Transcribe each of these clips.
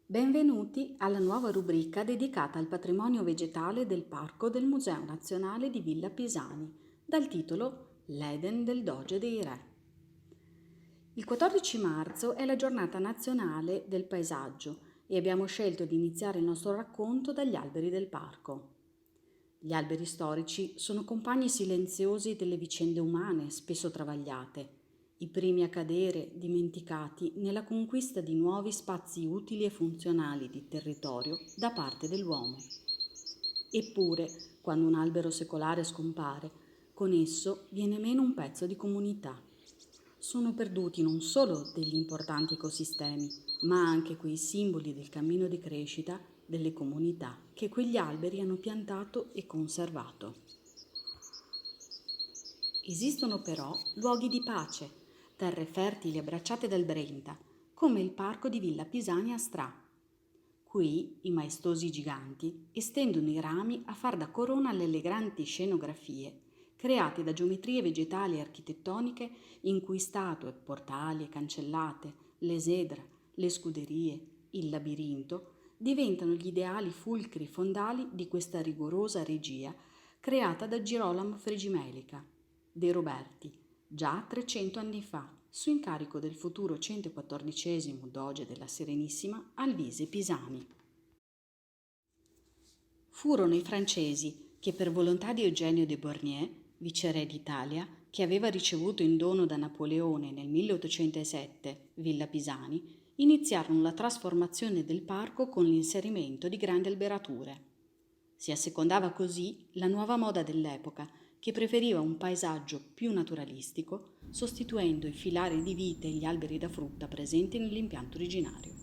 Benvenuti alla nuova rubrica dedicata al patrimonio vegetale del parco del Museo Nazionale di Villa Pisani, dal titolo L'Eden del Doge dei Re. Il 14 marzo è la giornata nazionale del paesaggio e abbiamo scelto di iniziare il nostro racconto dagli alberi del parco. Gli alberi storici sono compagni silenziosi delle vicende umane, spesso travagliate, i primi a cadere, dimenticati, nella conquista di nuovi spazi utili e funzionali di territorio da parte dell'uomo. Eppure, quando un albero secolare scompare, con esso viene meno un pezzo di comunità. Sono perduti non solo degli importanti ecosistemi, ma anche quei simboli del cammino di crescita delle comunità che quegli alberi hanno piantato e conservato. Esistono però luoghi di pace, terre fertili abbracciate dal Brenta, come il parco di Villa Pisani a Stra. Qui i maestosi giganti estendono i rami a far da corona alle eleganti scenografie create da geometrie vegetali e architettoniche in cui statue, portali e cancellate, l'esedra, le scuderie, il labirinto diventano gli ideali fulcri fondali di questa rigorosa regia creata da Girolamo Frigimelica, De Roberti, già 300 anni fa, su incarico del futuro 114° doge della Serenissima Alvise Pisani. Furono i francesi che, per volontà di Eugenio de Bornier, viceré d'Italia, che aveva ricevuto in dono da Napoleone nel 1807 Villa Pisani, iniziarono la trasformazione del parco con l'inserimento di grandi alberature. Si assecondava così la nuova moda dell'epoca, che preferiva un paesaggio più naturalistico, sostituendo i filari di vite e gli alberi da frutta presenti nell'impianto originario.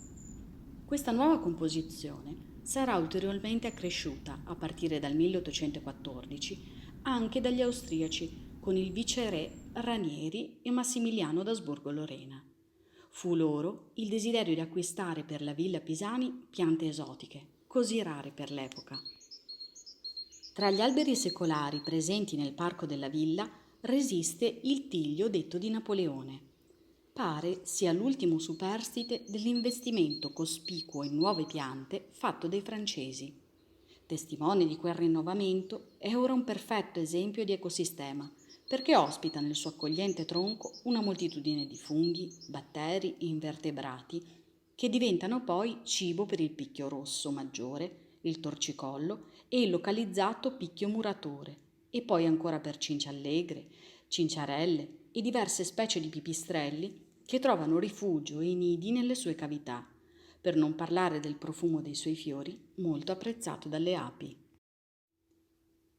Questa nuova composizione sarà ulteriormente accresciuta, a partire dal 1814, anche dagli austriaci, con il viceré Ranieri e Massimiliano d'Asburgo-Lorena. Fu loro il desiderio di acquistare per la Villa Pisani piante esotiche, così rare per l'epoca. Tra gli alberi secolari presenti nel parco della villa resiste il tiglio detto di Napoleone. Pare sia l'ultimo superstite dell'investimento cospicuo in nuove piante fatto dai francesi. Testimone di quel rinnovamento, è ora un perfetto esempio di ecosistema, perché ospita nel suo accogliente tronco una moltitudine di funghi, batteri e invertebrati che diventano poi cibo per il picchio rosso maggiore, il torcicollo e il localizzato picchio muratore, e poi ancora per cinciallegre, cinciarelle e diverse specie di pipistrelli che trovano rifugio e nidi nelle sue cavità, per non parlare del profumo dei suoi fiori, molto apprezzato dalle api.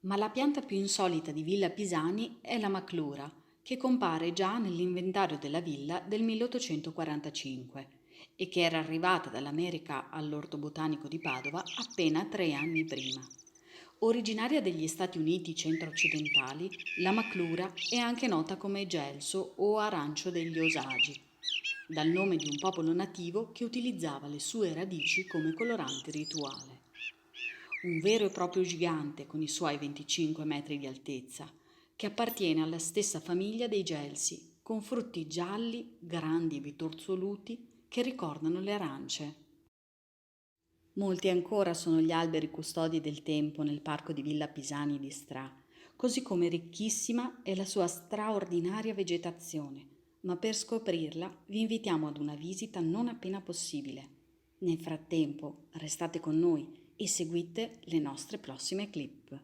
Ma la pianta più insolita di Villa Pisani è la maclura, che compare già nell'inventario della villa del 1845 e che era arrivata dall'America all'Orto Botanico di Padova appena 3 anni prima. Originaria degli Stati Uniti centro-occidentali, la maclura è anche nota come gelso o arancio degli Osagi, dal nome di un popolo nativo che utilizzava le sue radici come colorante rituale. Un vero e proprio gigante con i suoi 25 metri di altezza, che appartiene alla stessa famiglia dei gelsi, con frutti gialli, grandi e bitorzoluti che ricordano le arance. Molti ancora sono gli alberi custodi del tempo nel parco di Villa Pisani di Stra, così come ricchissima è la sua straordinaria vegetazione, ma per scoprirla vi invitiamo ad una visita non appena possibile. Nel frattempo restate con noi e seguite le nostre prossime clip.